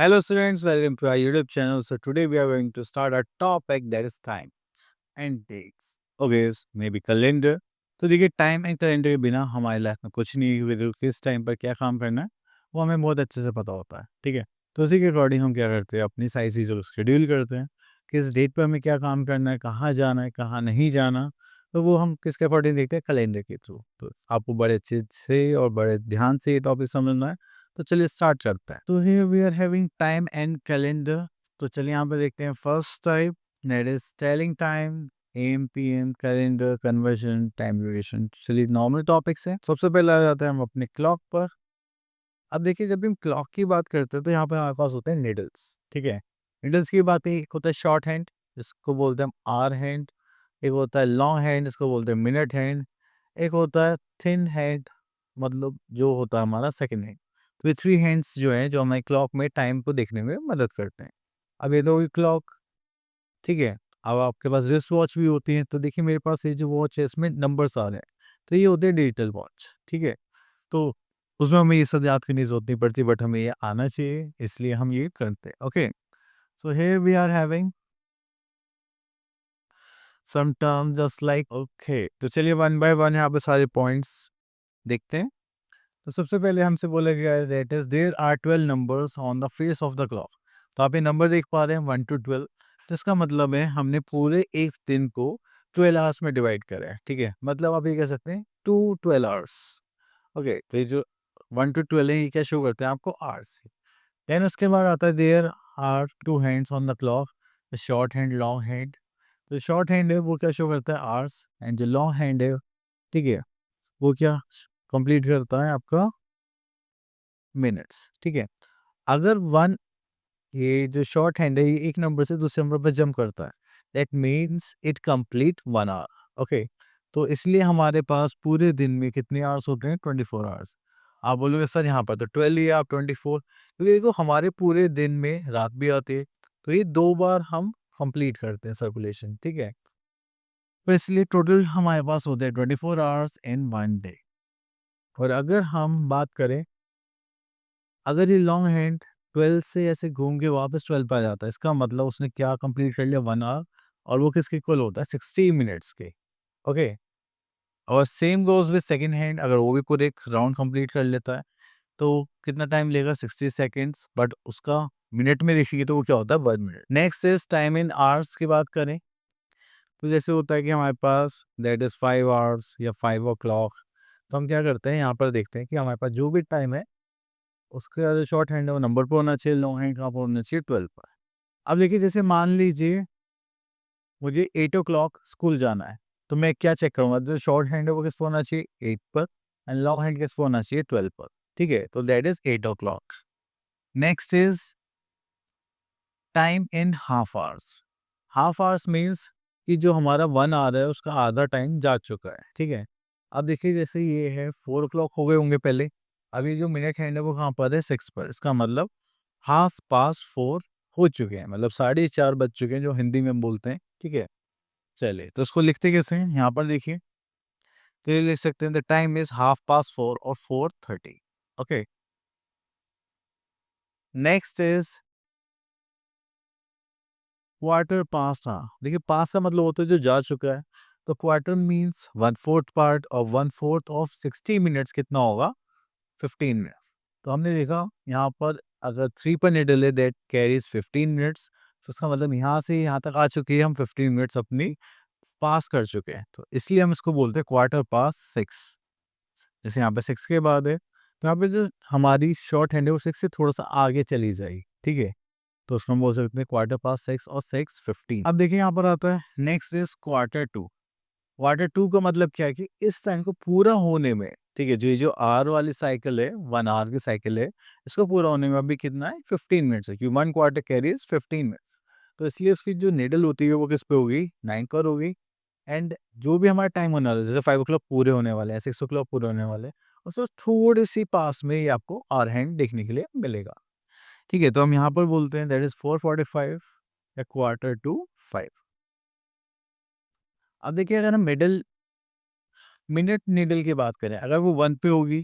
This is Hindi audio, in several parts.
Hello students, welcome to our YouTube channel. So today we are going to start our topic that is time and dates. Okay, maybe calendar. तो देखिए टाइम एंड कैलेंडर के बिना हमारी लाइफ में कुछ नहीं है। कि किस टाइम पर क्या काम करना है वो हमें बहुत अच्छे से पता होता है, ठीक है। तो उसी के अकॉर्डिंग हम क्या करते हैं, अपनी सारी चीज़ों को शेड्यूल करते हैं, किस डेट पर हमें क्या काम करना है, कहाँ जाना है, कहाँ नहीं जाना। तो वो हम किसके अकॉर्डिंग देखते हैं, कैलेंडर के थ्रू। तो आपको बड़े अच्छे से और बड़े ध्यान से ये टॉपिक समझना है। तो चलिए स्टार्ट करते हैं। तो here we are having time and calendar. तो चलिए यहाँ पे देखते हैं first type, that is telling time, M P M, calendar, conversion, time duration. चलिए नॉर्मल टॉपिक्स हैं। सबसे पहले आ जाते हैं हम अपने क्लॉक पर। अब देखिए जब भी हम क्लॉक की बात करते हैं तो यहाँ पे हमारे पास होते हैं निडल्स, ठीक है। निडल्स की बात एक होता है शॉर्ट हैंड, जिसको बोलते हैं हम आर हैंड। एक होता है लॉन्ग हैंड, इसको बोलते हैं मिनट हैंड। एक होता है थिन हैंड, मतलब जो होता है हमारा सेकंड हैंड। तो ये थ्री हैंड्स जो हैं जो हमें क्लॉक में टाइम को देखने में मदद करते हैं। अब ये दो क्लॉक, ठीक है। अब आपके पास रिस्ट वॉच भी होती है। तो देखिए मेरे पास ये जो वॉच है इसमें नंबर्स आ रहे हैं, तो ये होते हैं डिजिटल वॉच, ठीक है। तो उसमें हमें ये सब याद करने की जरूरत नहीं पड़ती, बट हमें ये आना चाहिए, इसलिए हम ये करते हैं। Okay, so here we are having some term just like, okay. तो चलिए वन बाय वन यहाँ पे सारे पॉइंट्स देखते हैं। तो सबसे पहले हमसे बोला गया है that is there are 12 numbers on the face of the clock. तो आप ये नंबर देख पा रहे हैं 1 to 12। तो इसका मतलब है हमने पूरे एक दिन को 12 आवर्स में डिवाइड करा है, ठीक है। मतलब आप ये कह सकते हैं 2 12 आवर्स। ओके, तो ये जो 1 to 12 है ये क्या शो करते हैं आपको, आवर्स। देन उसके बाद आता है there are two hands on the clock, short hand, long hand. तो शॉर्ट हैंड है वो क्या शो करता है, आवर्स। एंड जो लॉन्ग हैंड है, ठीक है, वो क्या कंप्लीट करता है आपका, मिनट्स, ठीक है। अगर वन, ये जो शॉर्ट हैंड है ये एक नंबर से दूसरे नंबर पर जंप करता है, that means it complete 1 hour. Okay, तो इसलिए हमारे पास पूरे दिन में कितने आवर्स होते हैं, 24 आवर्स। आप बोलोगे सर यहाँ पर तो 12 ही है, आप 24, क्योंकि देखो हमारे पूरे दिन में रात भी आती है, तो ये 2 बार हम कंप्लीट करते हैं सर्कुलेशन, ठीक है। तो इसलिए टोटल हमारे पास होते हैं 24 आवर्स इन 1 डे। और अगर हम बात करें, अगर ये लॉन्ग हैंड 12 से ऐसे घूम के वापस 12 पे आ जाता है, इसका मतलब उसने क्या कंप्लीट कर लिया, 1 आवर। और वो किसके इक्वल होता है, 60 मिनट्स के। ओके, और same goes with second hand, अगर वो भी पूरे एक राउंड कंप्लीट कर लेता है तो कितना टाइम लेगा, 60 सेकेंड्स। बट उसका मिनट में देखिए तो वो क्या होता है, 1 minute. Next is time in hours की बात करें, तो जैसे होता है कि हमारे पास दैट इज 5 आवर्स या 5 o'clock। तो हम क्या करते हैं, यहाँ पर देखते हैं कि हमारे पास जो भी टाइम है उसका जो शॉर्ट हैंड है वो नंबर पर होना चाहिए, लॉन्ग हैंड कहाँ पर होना चाहिए, 12 पर। अब देखिए जैसे मान लीजिए मुझे 8 o'clock स्कूल जाना है, तो मैं क्या चेक करूंगा, जो शॉर्ट हैंड है वो किस पर होना चाहिए, 8 पर। एंड लॉन्ग हैंड किस पर होना चाहिए, 12 पर, ठीक है। तो that is 8 o'clock। Next is time in half hours. Half hours means कि जो हमारा 1 आवर है उसका आधा टाइम जा चुका है, ठीक है। अब देखिए जैसे ये है 4 o'clock हो गए होंगे पहले। अभी जो मिनट हैंड है वो कहाँ पर है, 6 पर। इसका मतलब 4:30 हो चुके हैं, मतलब 4:30 बज चुके हैं, जो हिंदी में हम बोलते हैं, ठीक है। चलिए तो इसको लिखते कैसे हैं, यहाँ पर देखिए। तो ये लिख सकते हैं द टाइम इज 4:30 और 4:30। Okay, next is quarter past. हाँ देखिए, पास का मतलब होता है जो जा चुका है। तो क्वार्टर मीन्स 1/4 पार्ट, और 1/4 ऑफ 60 मिनट्स कितना होगा, 15 मिनट्स। तो हमने देखा यहाँ पर अगर 3 पर निडल है दैट कैरीज 15 मिनट्स। तो इसका मतलब यहाँ से यहाँ तक आ चुकी है, हम 15 मिनट्स अपनी पास कर चुके हैं। तो इसलिए हम इसको बोलते हैं क्वार्टर पास 6। जैसे यहाँ पे 6 के बाद है, तो यहाँ पे जो हमारी शॉर्ट हैंड है वो 6 से थोड़ा सा आगे चली जाएगी, ठीक है। तो उसको हम बोल सकते हैं क्वार्टर पास 6 और 6:15। अब देखिए यहाँ पर आता है next is quarter to. Quarter to का मतलब क्या है कि इस टाइम को पूरा होने में, ठीक है, जो ये जो आर वाली साइकिल है, 1 आवर की साइकिल है, इसको पूरा होने में अभी कितना है, 15 मिनट्स है, क्योंकि 1 क्वार्टर कैरीज 15 मिनट्स। तो इसलिए उसकी जो निडल होती है वो किस पे होगी, 9 पर होगी। एंड जो भी हमारा टाइम होने वाला है, जैसे 5 o'clock पूरे होने वाले हैं, 6 o'clock पूरे होने वाले हैं, उसको थोड़ी सी पास में ही आपको आर हैंड देखने के लिए मिलेगा, ठीक है। तो हम यहाँ पर बोलते हैं दैट इज 4:45 या क्वार्टर टू 5। अब देखिए अगर हम मिडल मिनट नीडल की बात करें, अगर वो 1 पे होगी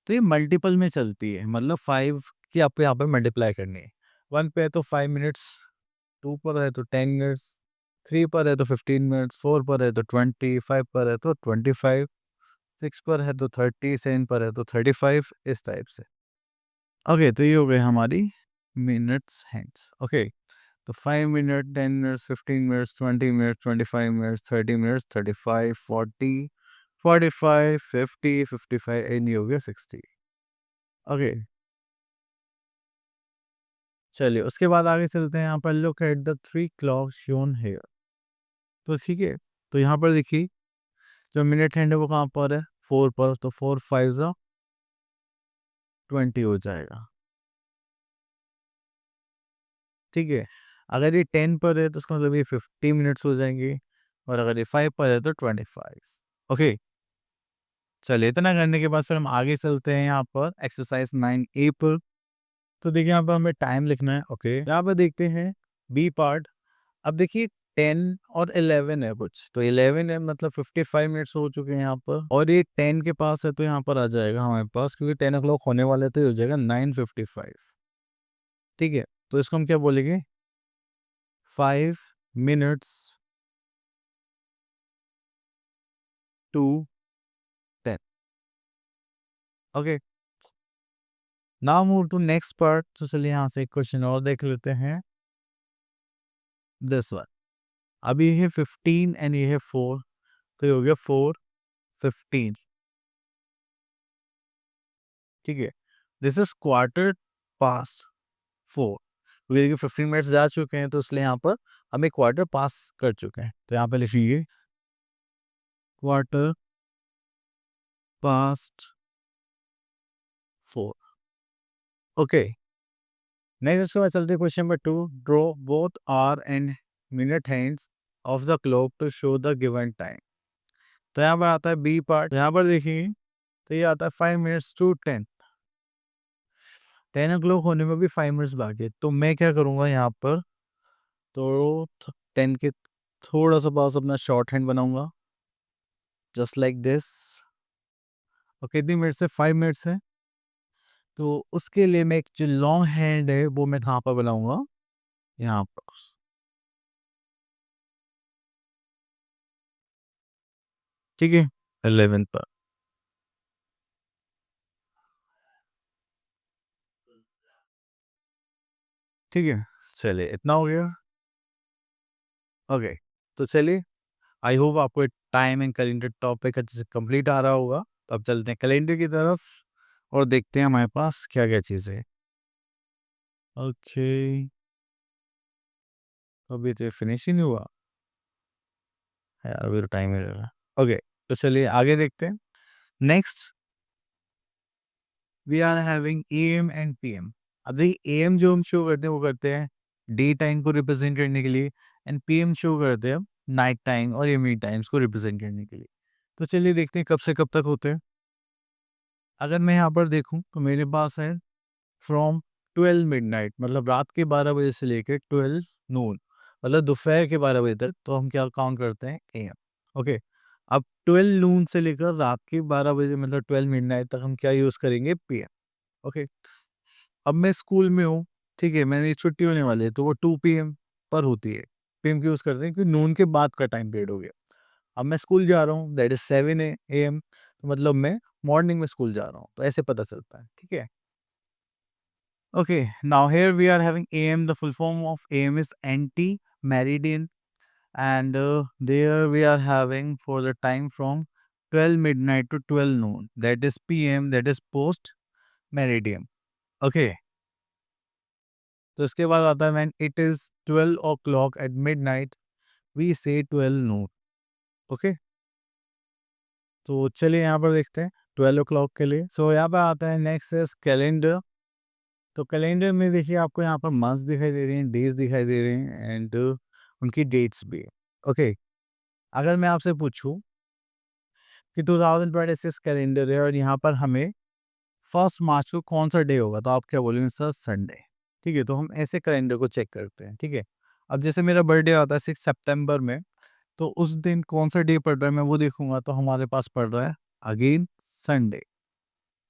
तो ये मल्टीपल में चलती है, मतलब 5 की आपको यहाँ पे मल्टीप्लाई करनी है। 1 पे है तो 5 मिनट्स, 2 पर है तो 10 मिनट्स, 3 पर है तो 15 मिनट्स, 4 पर है तो 20, 5 पर है तो 25, 6 पर है तो 30, 7 पर है तो 35, इस टाइप से। ओके, तो ये हो गए हमारी मिनट्स हैंड्स। ओके, तो 5 minute, 10 minutes, 15 minutes, 20 minutes, 25 minutes, 30 minutes, 35, 40, 45, 50, 55 and ये हो गया 60। ओके, चलिए उसके बाद आगे चलते हैं। यहाँ पर look at the 3 clock shown here. तो ठीक है, तो यहाँ पर देखिए जो मिनट हैंड है वो कहाँ पर है, 4 पर, तो 4 5 जा 20 हो जाएगा। ठीक है, अगर ये 10 पर है तो उसका मतलब ये 50 मिनट्स हो जाएंगे, और अगर ये 5 पर है तो 25। ओके, चलिए इतना करने के बाद फिर हम आगे चलते हैं यहाँ पर एक्सरसाइज 9A पर। तो देखिए यहाँ पर हमें टाइम लिखना है। ओके, यहाँ पर देखते हैं बी पार्ट। अब देखिए 10 और 11 है कुछ, तो 11 है मतलब 55 मिनट्स हो चुके हैं यहाँ पर, और ये 10 के पास है तो यहाँ पर आ जाएगा हमारे पास, क्योंकि 10 o'clock होने वाले तो ये हो जाएगा 9:55। ठीक है, तो इसको हम क्या बोलेंगे, 5 minutes to 10। Okay, now move to next part. तो चलिए यहाँ से एक क्वेश्चन और देख लेते हैं, दिस वन। अब ये है 15 एंड ये है 4, तो ये हो गया 4:15। ठीक है, दिस इज क्वार्टर पास्ट 4, क्योंकि देखिए 15 मिनट्स जा चुके हैं तो इसलिए यहाँ पर हमें क्वार्टर पास कर चुके हैं, तो यहाँ पे लिखिए क्वार्टर पास्ट 4। ओके, नेक्स्ट इसके बाद चलते हैं question number 2। Draw both hour and minute hands of the clock to show the given time. तो यहाँ पर आता है बी पार्ट। यहाँ पर देखिए तो ये आता है 5 मिनट्स टू 10। 10 o'clock होने में भी 5 मिनट्स बाकी है, तो मैं क्या करूँगा यहाँ पर, तो 10 के थोड़ा सा पास अपना शॉर्ट हैंड बनाऊंगा, जस्ट लाइक दिस। और कितनी मिनट से, 5 मिनट्स है, तो उसके लिए मैं एक जो लॉन्ग हैंड है वो मैं कहाँ पर बनाऊंगा, यहाँ पर। ठीक है, 11 पर। ठीक है, चलिए इतना हो गया। ओके, तो चलिए आई होप आपको टाइम एंड कैलेंडर टॉपिक अच्छे से कंप्लीट आ रहा होगा। तो अब चलते हैं कैलेंडर की तरफ और देखते हैं हमारे पास क्या क्या चीज़ें हैं। ओके, अभी तो फिनिश ही नहीं हुआ यार, अभी तो टाइम ही लगा। ओके, तो चलिए आगे देखते हैं। Next we are having AM and PM. अब देखिए एएम जो हम शो करते हैं वो करते हैं डे टाइम को रिप्रेजेंट करने के लिए, एंड पीएम शो करते हैं नाइट टाइम और इवनिंग टाइम्स को रिप्रेजेंट करने के लिए। तो चलिए देखते हैं कब से कब तक होते हैं। अगर मैं यहाँ पर देखूँ तो मेरे पास है फ्रॉम 12 मिडनाइट, मतलब रात के 12 बजे से लेकर 12 नून, मतलब दोपहर के 12 बजे तक, तो हम क्या काउंट करते हैं एएम। ओके, अब 12 नून से लेकर रात के 12 बजे मतलब 12 मिडनाइट तक हम क्या यूज़ करेंगे, पीएम। ओके, अब मैं स्कूल में हूँ, ठीक है, मेरी छुट्टी होने वाली है, तो वो 2 पीएम पर होती है। पीएम की यूज़ करते हैं क्योंकि नून के बाद का टाइम पीरियड हो गया। अब मैं स्कूल जा रहा हूँ, दैट इज 7 एएम, तो मतलब मैं मॉर्निंग में स्कूल जा रहा हूँ, तो ऐसे पता चलता है। ठीक है, okay, now here we are having AM. The full form of AM is anti-meridian, and there we are having for the time from 12 midnight to 12 noon. That is PM. That is post meridian. Okay. तो इसके बाद आता है when it is 12 o'clock at midnight, we say 12 noon. Okay. तो चलिए यहाँ पर देखते हैं 12 o'clock के लिए। सो यहाँ पर आता है नेक्स्ट इज कैलेंडर। तो कैलेंडर में देखिए आपको यहाँ पर मंथ्स दिखाई दे रहे हैं, डेज दिखाई दे रहे हैं, एंड उनकी डेट्स भी। ओके, अगर मैं आपसे पूछूं कि 2026 कैलेंडर है और यहाँ पर हमें 1 मार्च को कौन सा डे होगा, तो आप क्या बोलेंगे, सर संडे। ठीक है, तो हम ऐसे कैलेंडर को चेक करते हैं। ठीक है, अब जैसे मेरा बर्थडे आता है 6 सितंबर में, तो उस दिन कौन सा डे पड़ रहा है मैं वो देखूंगा, तो हमारे पास पड़ रहा है अगेन संडे।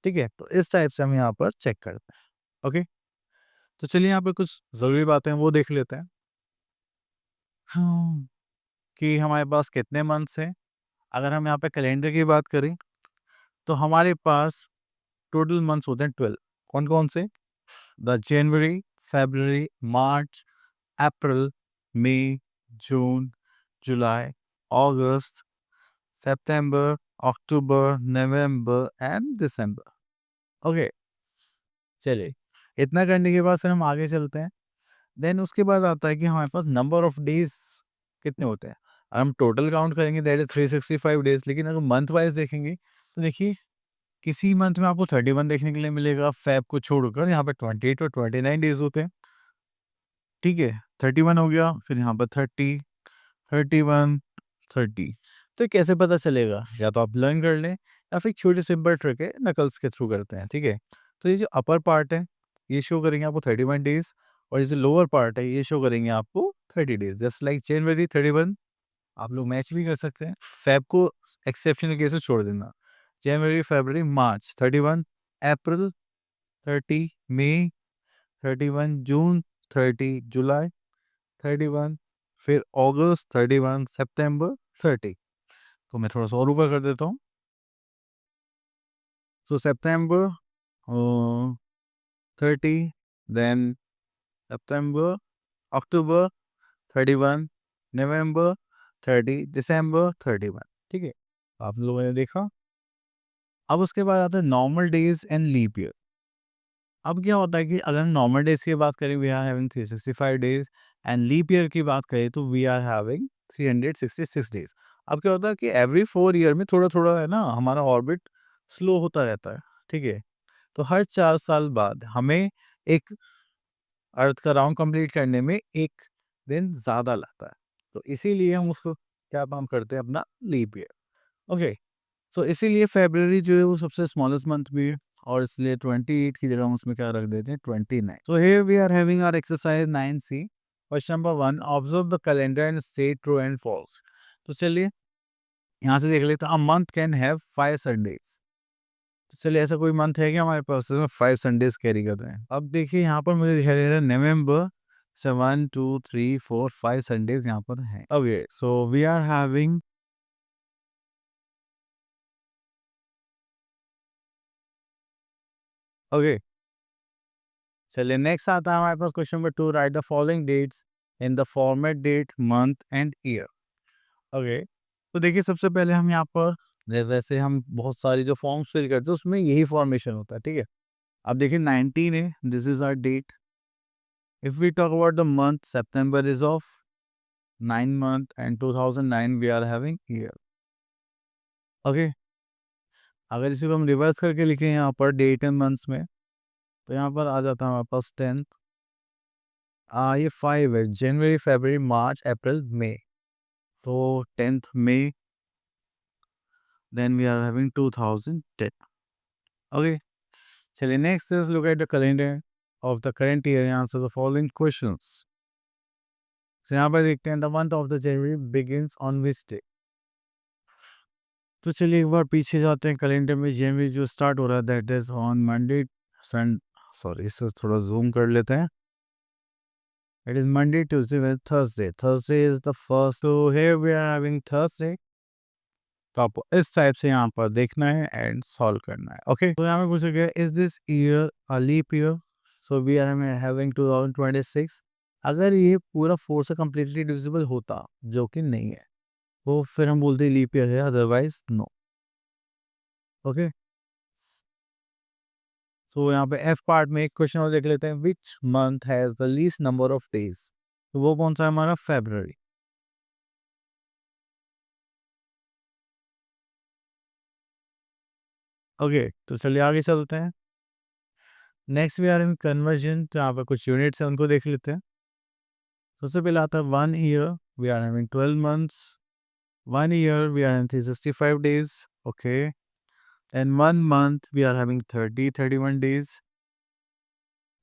ठीक है, तो इस टाइप से हम यहाँ पर चेक करते हैं। ओके, तो चलिए यहाँ पे कुछ ज़रूरी बातें हैं वो देख लेते हैं। हाँ, कि हमारे पास कितने मंथ्स हैं। अगर हम यहाँ पे कैलेंडर की बात करें तो हमारे पास टोटल मंथ्स होते हैं 12। कौन-कौन से? The January, February, March, April, May, June, July, August, September, October, November and December. Okay, चलिए इतना करने के बाद फिर हम आगे चलते हैं। देन उसके बाद आता है कि हमारे पास नंबर ऑफ डेज कितने होते हैं। अगर हम टोटल काउंट करेंगे दैट इज 365 डेज, लेकिन अगर मंथ वाइज देखेंगे तो देखिए किसी मंथ में आपको 31 देखने के लिए मिलेगा, फेब को छोड़कर यहाँ पे 28 और 29 डेज होते हैं। ठीक है, 31 हो गया, फिर यहाँ पर 30, 31, 30। तो ये कैसे पता चलेगा? या तो आप लर्न कर लें या फिर छोटे सिंपल ट्रिक है, नकल्स के थ्रू करते हैं। ठीक है, तो ये जो अपर पार्ट है ये शो करेंगे आपको 31 डेज, और ये जो लोअर पार्ट है ये शो करेंगे आपको 30 डेज। जस्ट लाइक जनवरी 31, आप लोग मैच भी कर सकते हैं। फेब को एक्सेप्शनल केस में छोड़ देना। जनवरी, फरवरी, मार्च 31, अप्रैल 30, मई 31, जून 30, जुलाई 31, फिर अगस्त 31, सितंबर 30। तो मैं थोड़ा सा और ऊपर कर देता हूँ। सो सितंबर 30, देन सितंबर, अक्टूबर 31, नवंबर 30, दिसंबर 31। ठीक है, आप लोगों ने देखा। अब उसके बाद आता है normal days and leap year. अब क्या होता है कि अगर हम नॉर्मल डेज की बात करें we are having 365 days, and leap year की बात करें तो वी आर हैविंग 366 डेज। अब क्या होता है कि एवरी 4 ईयर में थोड़ा थोड़ा है ना हमारा ऑर्बिट स्लो होता रहता है। ठीक है, तो हर 4 साल बाद हमें एक अर्थ का राउंड कंप्लीट करने में एक दिन ज़्यादा लगता है। तो इसीलिए हम उसको क्या काम करते हैं, अपना लीप ईयर। ओके, सो इसीलिए फ़रवरी जो है वो सबसे स्मॉलेस्ट मंथ भी है, और इसलिए 28 की जगह हम उसमें क्या रख देते हैं, 29। So here we are having our exercise 9C। Question number 1, observe the calendar and state true and false. तो चलिए यहाँ से देख लेते हैं। A month can have 5 Sundays. तो चलिए ऐसा कोई मंथ है कि हमारे पास इसमें 5 संडेज कैरी कर रहे हैं। अब देखिए यहाँ पर मुझे दिखाई दे रहा है नवंबर से 1 2 3 4 5 संडेज यहाँ पर हैं। Okay, so we are having, okay, चलिए नेक्स्ट आता है हमारे पास question number 2, write the following dates in the format date, month and year. Okay, तो देखिए सबसे पहले हम यहाँ पर वैसे हम बहुत सारी जो फॉर्म्स फिल करते हैं उसमें यही फॉर्मेशन होता है। ठीक है, अब देखिए 19 है, this is our date. If we talk about the month, September is of 9 month and 2009 we are having year. Okay, अगर इसी को हम रिवर्स करके लिखें यहाँ पर डेट एंड मंथ्स में, तो यहाँ पर आ जाता है हमारे पास 10। ये 5 है, जनवरी, फरवरी, मार्च, अप्रैल, मई। तो 10th May, then we are having 2010। Okay, चलिए next is look at the calendar of the current year and answer the following questions. तो यहाँ पर देखते हैं the month of the January begins on which day. तो चलिए एक बार पीछे जाते हैं कैलेंडर में। जनवरी जो स्टार्ट हो रहा है that is on Monday, sun sorry इससे थोड़ा जूम कर लेते हैं। It is Monday, Tuesday, Wednesday, Thursday. Thursday is the first, so here we are having Thursday. तो आपको इस टाइप से यहाँ पर देखना है एंड सॉल्व करना है। ओके, तो यहाँ पे पूछा गया is this year a leap year. So we are having 2026। अगर ये पूरा 4 से कम्प्लीटली डिविजिबल होता, जो कि नहीं है, तो फिर हम बोलते लीप ईयर है, अदरवाइज नो। ओके, सो यहाँ पे एफ पार्ट में एक क्वेश्चन और देख लेते हैं, which month has the least number of days. तो वो कौन सा है हमारा, फेब्रुअरी। ओके, तो चलिए आगे चलते हैं। Next we are in conversion, तो यहाँ पे कुछ यूनिट्स हैं उनको देख लेते हैं। सबसे पहले आता है 1 year, we are having 12 months. 1 year we are in 365 days. Okay, and 1 month we are having 31 days,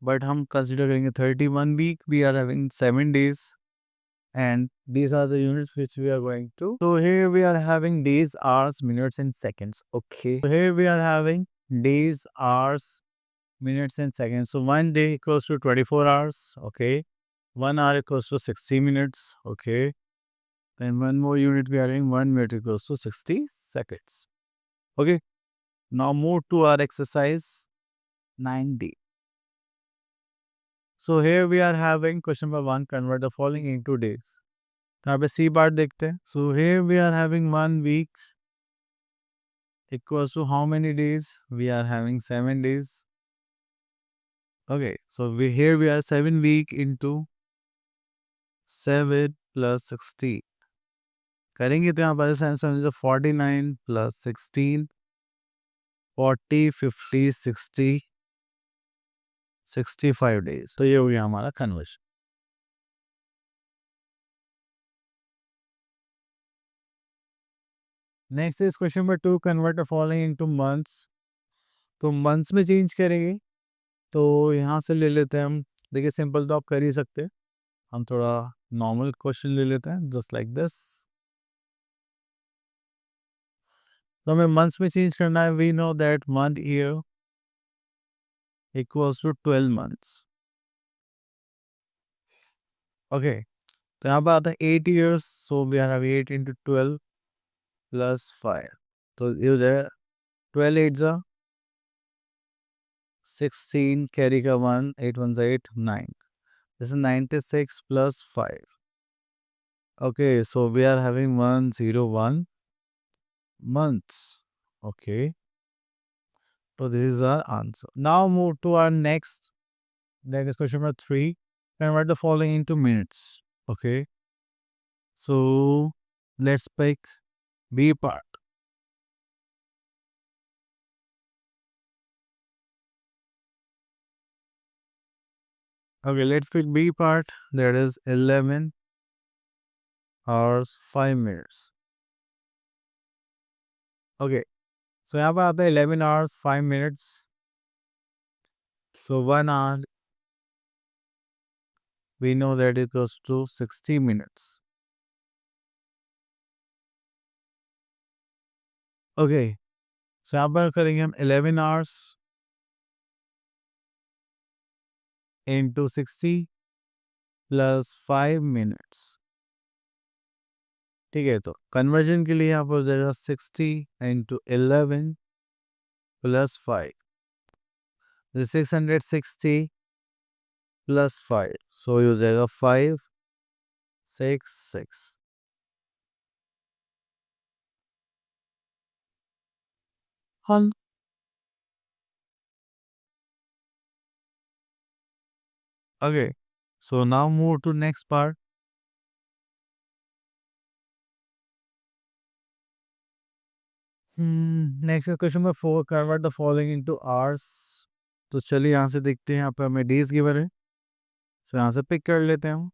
but हम कंसिडर करेंगे 31 week we are having 7 days, and these are the units which we are going to. So here we are having days, hours, minutes and seconds. Okay, so here we are having days, hours, minutes and seconds. So 1 day equals to 24 hours. Okay. 1 hour equals to 60 minutes. Okay. Then one more unit we are having 1 minute equals to 60 seconds. Okay. Now move to our exercise 9D. So here we are having question number 1, convert the following into days. तो यहाँ पे सी पार्ट देखते हैं. So here we are having 1 week equals to how many days? We are having 7 days. Okay, so here we are 7 week into 7 plus 16. करेंगे तो यहाँ पर आंसर 49 plus 16, 40, 50, 60, 65 days. तो ये हो गया हमारा conversion. Next is question number 2, convert the following into months. तो मंथ्स में चेंज करेंगे. तो यहाँ से ले लेते हैं हम. देखिए सिंपल तो आप कर ही सकते हैं. हम थोड़ा नॉर्मल क्वेश्चन ले लेते हैं जस्ट लाइक दिस. तो हमें मंथ्स में चेंज करना है. We know that month year equals to 12 months. Okay, तो यहाँ पर आता है 8 years. So we are 8 into 12 plus 5. तो ये हो जाएगा 12 8 जा 16, कैरी का 1, 8 1 8, 9. This is 96 plus 5. Okay, so we are having 101 months. Okay, so this is our answer. Now move to our next. That is question number 3. Convert the following into minutes. Okay, so let's pick B part. Okay, let's pick B part. That is 11 hours 5 minutes. Okay, so यहाँ पे आता है 11 hours 5 minutes. So 1 hour, we know that it goes to 60 minutes. Okay, so यहाँ पर करेंगे हम 11 hours into 60 plus 5 minutes. ठीक है, तो कन्वर्जन के लिए यहाँ पर हो जाएगा 60 into 11 plus 5. This is 660 plus 5. So ये हो जाएगा 5 6 6. हाँ. Okay, so now move to next part. Next question number 4, convert the following into hours. तो चलिए यहाँ से देखते हैं. यहाँ पे हमें डेज गिवन है, तो यहाँ से पिक कर लेते हैं हम.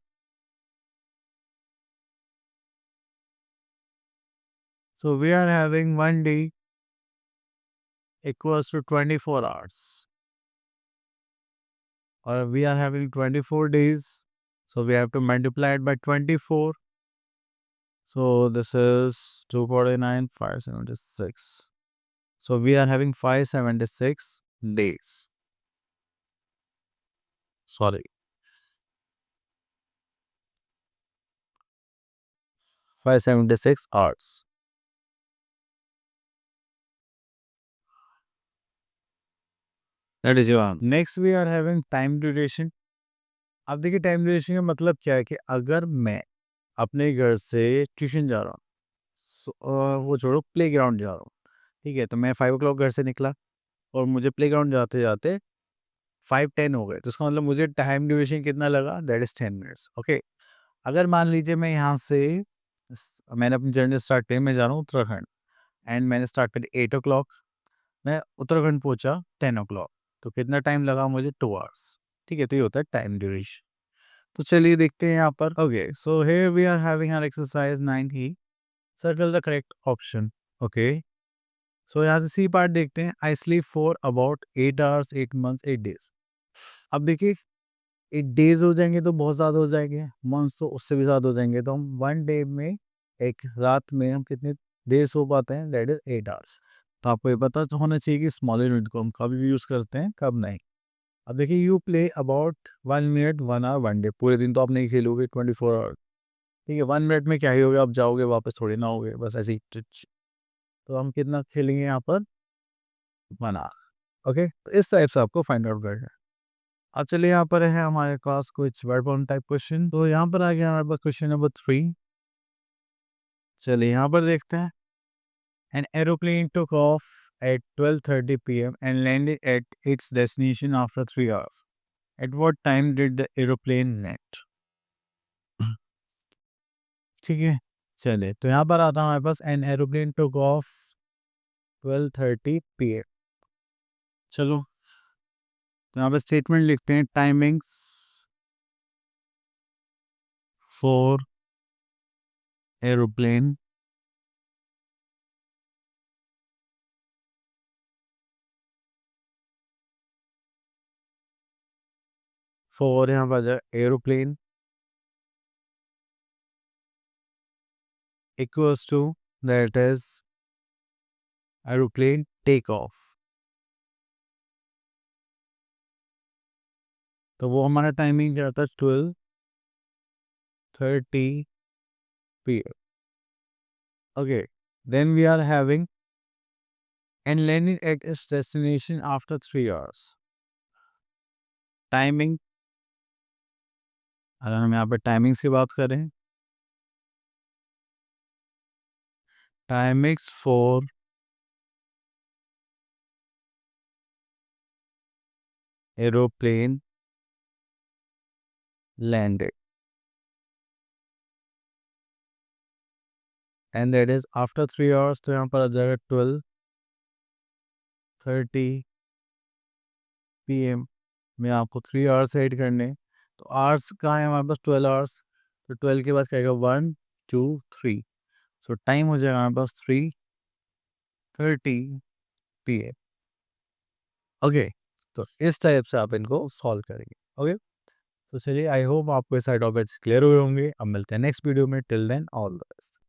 So we are having 1 day equals to 24 hours. Or we are having 24 days. So we have to multiply it by 24. So this is 249, 576. So we are having 576 days. Sorry. 576 hours. That is your answer. Next we are having time duration. अब देखिए टाइम ड्यूरेशन का मतलब क्या है कि अगर मैं अपने घर से ट्यूशन जा रहा हूँ, वो छोड़ो प्ले ग्राउंड जा रहा हूँ. ठीक है, तो मैं 5 o'clock घर से निकला और मुझे प्ले ग्राउंड जाते जाते 5:10 हो गए. तो उसका मतलब मुझे टाइम ड्यूरेशन कितना लगा? That is 10 minutes. ओके, अगर मान लीजिए मैं यहाँ से मैंने अपनी जर्नी स्टार्ट की, मैं जा रहा हूँ उत्तराखंड एंड मैंने स्टार्ट करी 8 o'clock. मैं उत्तराखंड पहुँचा 10 o'clock. तो कितना टाइम लगा मुझे? 2 hours. ठीक है, तो ये होता है टाइम ड्यूरेशन. तो चलिए देखते हैं यहाँ पर. Okay, so here we are having our exercise 9 ही. Circle the correct option. Okay, so यहाँ से सी पार्ट देखते हैं. I sleep for about 8 hours 8 months 8 days. अब देखिए 8 days हो जाएंगे तो बहुत ज़्यादा हो जाएंगे, मंथ्स तो उससे भी ज़्यादा हो जाएंगे. तो हम 1 day में, एक रात में हम कितनी देर सो पाते हैं? That is 8 hours. तो आपको ये पता होना चाहिए कि स्मॉल यूनिट को हम कभी भी यूज़ करते हैं, कब नहीं. अब देखिए, you play about 1 minute 1 hour 1 day, पूरे दिन तो आप नहीं खेलोगे 24 आवर, ठीक है, 1 मिनट में क्या ही होगा, आप जाओगे वापस थोड़ी ना होगे, बस ऐसे ही तो हम कितना खेलेंगे यहाँ पर 1 आवर। ओके, तो इस टाइप से आपको फाइंड आउट करना है। अब चलिए, यहाँ पर है हमारे पास कुछ वर्ब फॉर्म टाइप क्वेश्चन, तो यहाँ पर आ गया हमारे पास क्वेश्चन नंबर 3। चलिए यहाँ पर देखते हैं। An aeroplane took off at 12:30 p.m. and landed at its destination after 3 hours. At what time did the aeroplane land? ठीक है, चलिए तो यहाँ पर आता है हमारे पास an aeroplane took off 12:30 p.m. चलो, तो यहाँ पर स्टेटमेंट लिखते हैं, टाइमिंग्स फॉर एरोप्लेन फॉर, यहाँ पर जाए aeroplane equals to, that is aeroplane take off। तो वो हमारा टाइमिंग क्या था, 12:30 p.m. Okay, then we are having and landing at its destination after 3 hours. Timing, अगर हम यहाँ पे टाइमिंग की बात करें, timings for aeroplane landed and that is after 3 hours, तो यहाँ पर आ जाएगा 12:30 p.m. में आपको 3 आवर्स ऐड करने, तो आवर्स कहाँ है हमारे पास, 12 आवर्स, तो 12 के बाद क्या आएगा, 1 2 3, सो टाइम हो जाएगा हमारे पास 3:30 p.m. ओके, तो इस टाइप से आप इनको सॉल्व करेंगे। ओके, तो चलिए, आई होप आपको ये सारे टॉपिक्स क्लियर हुए होंगे। अब मिलते हैं नेक्स्ट वीडियो में, till then all the best.